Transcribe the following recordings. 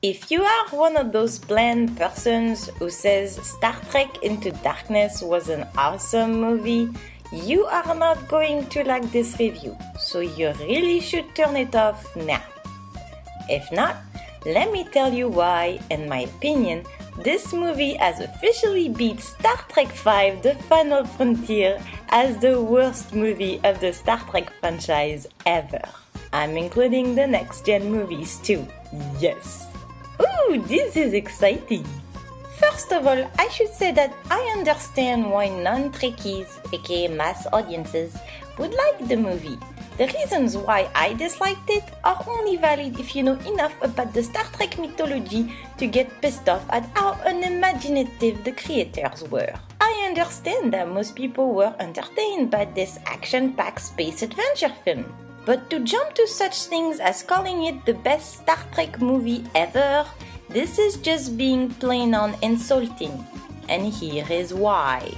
If you are one of those bland persons who says Star Trek Into Darkness was an awesome movie, you are not going to like this review, so you really should turn it off now. If not, let me tell you why, in my opinion, this movie has officially beat Star Trek V: The Final Frontier as the worst movie of the Star Trek franchise ever. I'm including the next-gen movies too, yes. Ooh, this is exciting! First of all, I should say that I understand why non-Trekkies, aka mass audiences, would like the movie. The reasons why I disliked it are only valid if you know enough about the Star Trek mythology to get pissed off at how unimaginative the creators were. I understand that most people were entertained by this action-packed space adventure film. But to jump to such things as calling it the best Star Trek movie ever, this is just being plain on insulting. And here is why.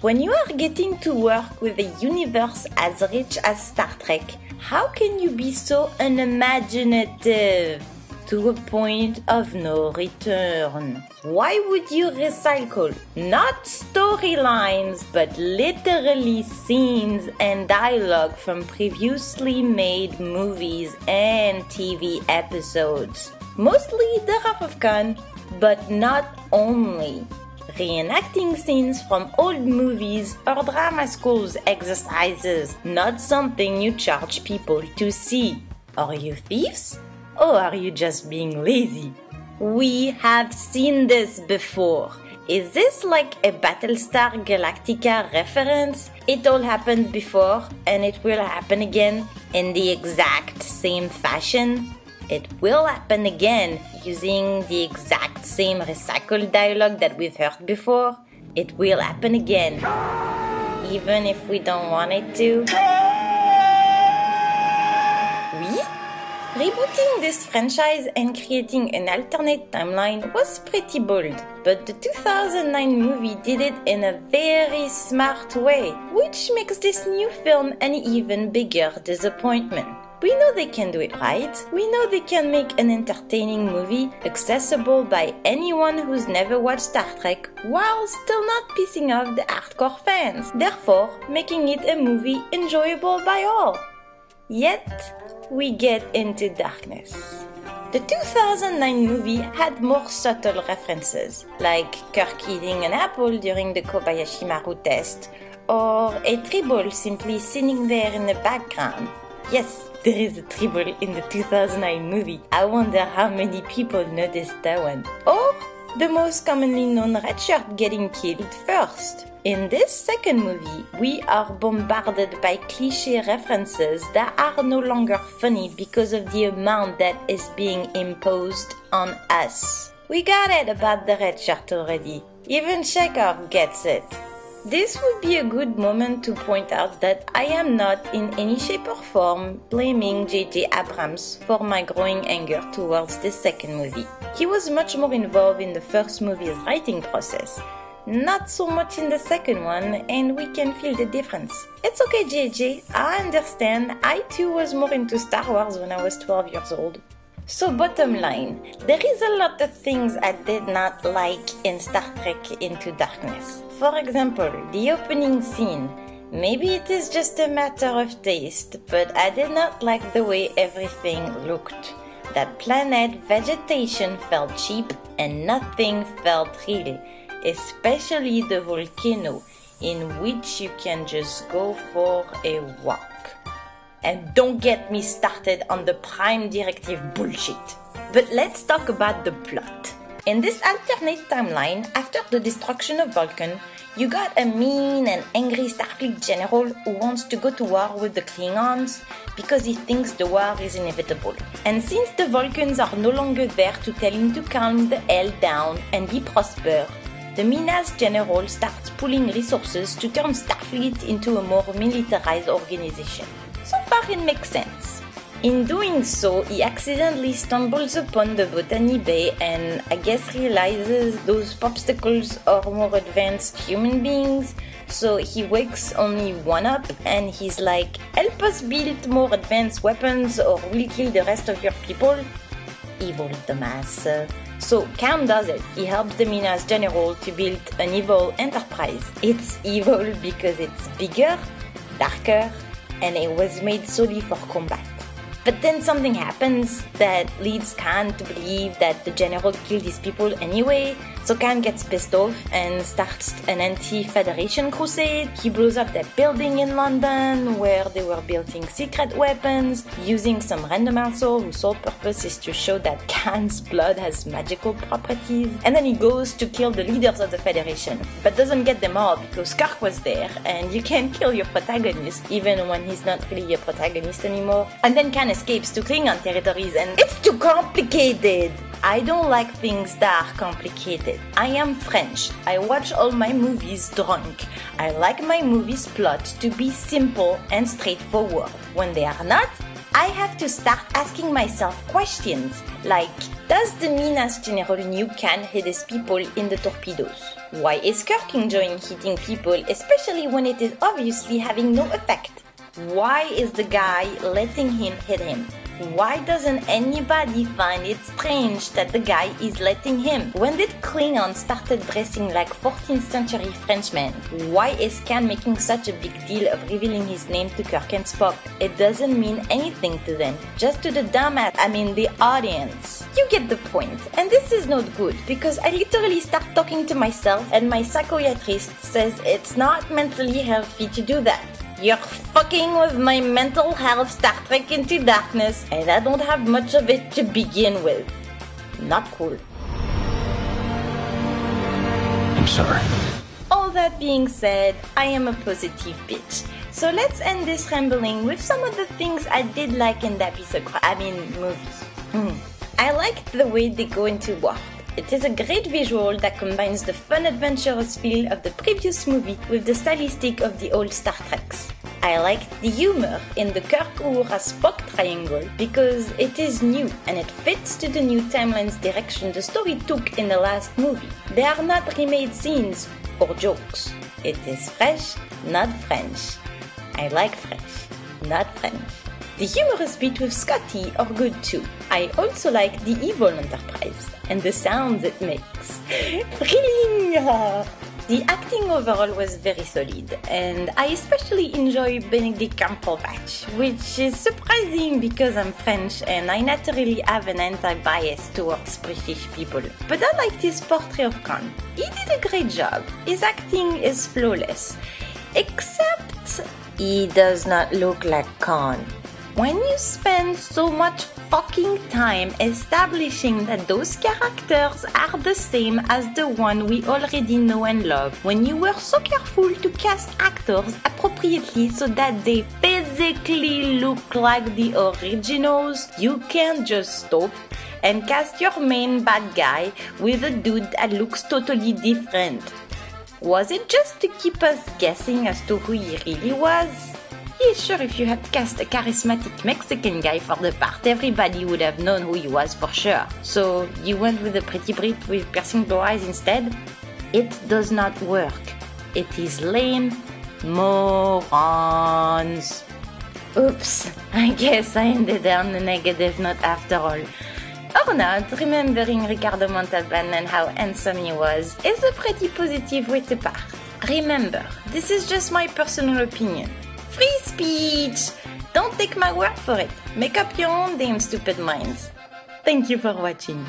When you are getting to work with a universe as rich as Star Trek, how can you be so unimaginative? To a point of no return. Why would you recycle not storylines but literally scenes and dialogue from previously made movies and TV episodes? Mostly the Wrath of Khan, but not only. Reenacting scenes from old movies or drama schools exercises, not something you charge people to see. Are you thieves? Or are you just being lazy? We have seen this before. Is this like a Battlestar Galactica reference? It all happened before and it will happen again in the exact same fashion? It will happen again using the exact same recycled dialogue that we've heard before. It will happen again, even if we don't want it to. Rebooting this franchise and creating an alternate timeline was pretty bold, but the 2009 movie did it in a very smart way, which makes this new film an even bigger disappointment. We know they can do it right. We know they can make an entertaining movie accessible by anyone who's never watched Star Trek while still not pissing off the hardcore fans, therefore making it a movie enjoyable by all. Yet, we get Into Darkness. The 2009 movie had more subtle references, like Kirk eating an apple during the Kobayashi Maru test, or a tribble simply sitting there in the background. Yes, there is a tribble in the 2009 movie. I wonder how many people noticed that one. Or the most commonly known red shirt getting killed first. In this second movie, we are bombarded by cliché references that are no longer funny because of the amount that is being imposed on us. We got it about the red shirt already. Even Chekhov gets it. This would be a good moment to point out that I am not in any shape or form blaming J.J. Abrams for my growing anger towards the second movie. He was much more involved in the first movie's writing process. Not so much in the second one, and we can feel the difference. It's okay, JJ, I understand. I too was more into Star Wars when I was 12 years old. So bottom line, there is a lot of things I did not like in Star Trek Into Darkness. For example, the opening scene. Maybe it is just a matter of taste, but I did not like the way everything looked. That planet vegetation felt cheap and nothing felt real. Especially the volcano, in which you can just go for a walk. And don't get me started on the Prime Directive bullshit. But let's talk about the plot. In this alternate timeline, after the destruction of Vulcan, you got a mean and angry Starfleet general who wants to go to war with the Klingons because he thinks the war is inevitable. And since the Vulcans are no longer there to tell him to calm the hell down and be prosper, the mean-ass general starts pooling resources to turn Starfleet into a more militarized organization. So far it makes sense. In doing so, he accidentally stumbles upon the Botany Bay and I guess realizes those popsicles are more advanced human beings, so he wakes only one up and he's like, help us build more advanced weapons or we'll kill the rest of your people. evil dumbass. So Cam does it. He helps the Minas general to build an evil enterprise. It's evil because it's bigger, darker, and it was made solely for combat. But then something happens that leads Khan to believe that the general killed his people anyway, so Khan gets pissed off and starts an anti-Federation crusade. He blows up that building in London where they were building secret weapons, using some random asshole whose sole purpose is to show that Khan's blood has magical properties. And then he goes to kill the leaders of the Federation, but doesn't get them all because Kirk was there, and you can't kill your protagonist even when he's not really a protagonist anymore. And then Khan escapes to Klingon territories, and it's too complicated. I don't like things that are complicated. I am French. I watch all my movies drunk. I like my movies' plot to be simple and straightforward. When they are not, I have to start asking myself questions like, does the Minas General nuke Khan hit his people in the torpedoes? Why is Kirk enjoying hitting people, especially when it is obviously having no effect? Why is the guy letting him hit him? Why doesn't anybody find it strange that the guy is letting him? When did Klingons started dressing like 14th century Frenchmen? Why is Khan making such a big deal of revealing his name to Kirk and Spock? It doesn't mean anything to them, just to the the audience. You get the point. And this is not good, because I literally start talking to myself and my psychiatrist says it's not mentally healthy to do that. You're fucking with my mental health, Star Trek Into Darkness, and I don't have much of it to begin with. Not cool. I'm sorry. All that being said, I am a positive bitch. So let's end this rambling with some of the things I did like in the movie. I liked the way they go into warp. It is a great visual that combines the fun adventurous feel of the previous movie with the stylistic of the old Star Treks. I liked the humor in the Kirk Uhura Spock triangle because it is new and it fits to the new timeline's direction the story took in the last movie. They are not remade scenes or jokes. It is fresh, not French. I like fresh, not French. The humorous bit with Scotty are good too. I also like the evil enterprise and the sounds it makes. Thrilling! The acting overall was very solid, and I especially enjoy Benedict Cumberbatch, which is surprising because I'm French and I naturally have an anti-bias towards British people. But I liked his portrait of Khan. He did a great job. His acting is flawless, except he does not look like Khan. When you spend so much fucking time establishing that those characters are the same as the one we already know and love, when you were so careful to cast actors appropriately so that they physically look like the originals, you can't just stop and cast your main bad guy with a dude that looks totally different. Was it just to keep us guessing as to who he really was? Yeah, sure, if you had cast a charismatic Mexican guy for the part, everybody would have known who he was for sure. So you went with a pretty Brit with piercing blue eyes instead? It does not work. It is lame. Morons. Oops, I guess I ended on a negative note after all. Or not, remembering Ricardo Montalban and how handsome he was is a pretty positive way to part. Remember, this is just my personal opinion. Free speech! Don't take my word for it. Make up your own damn stupid minds. Thank you for watching.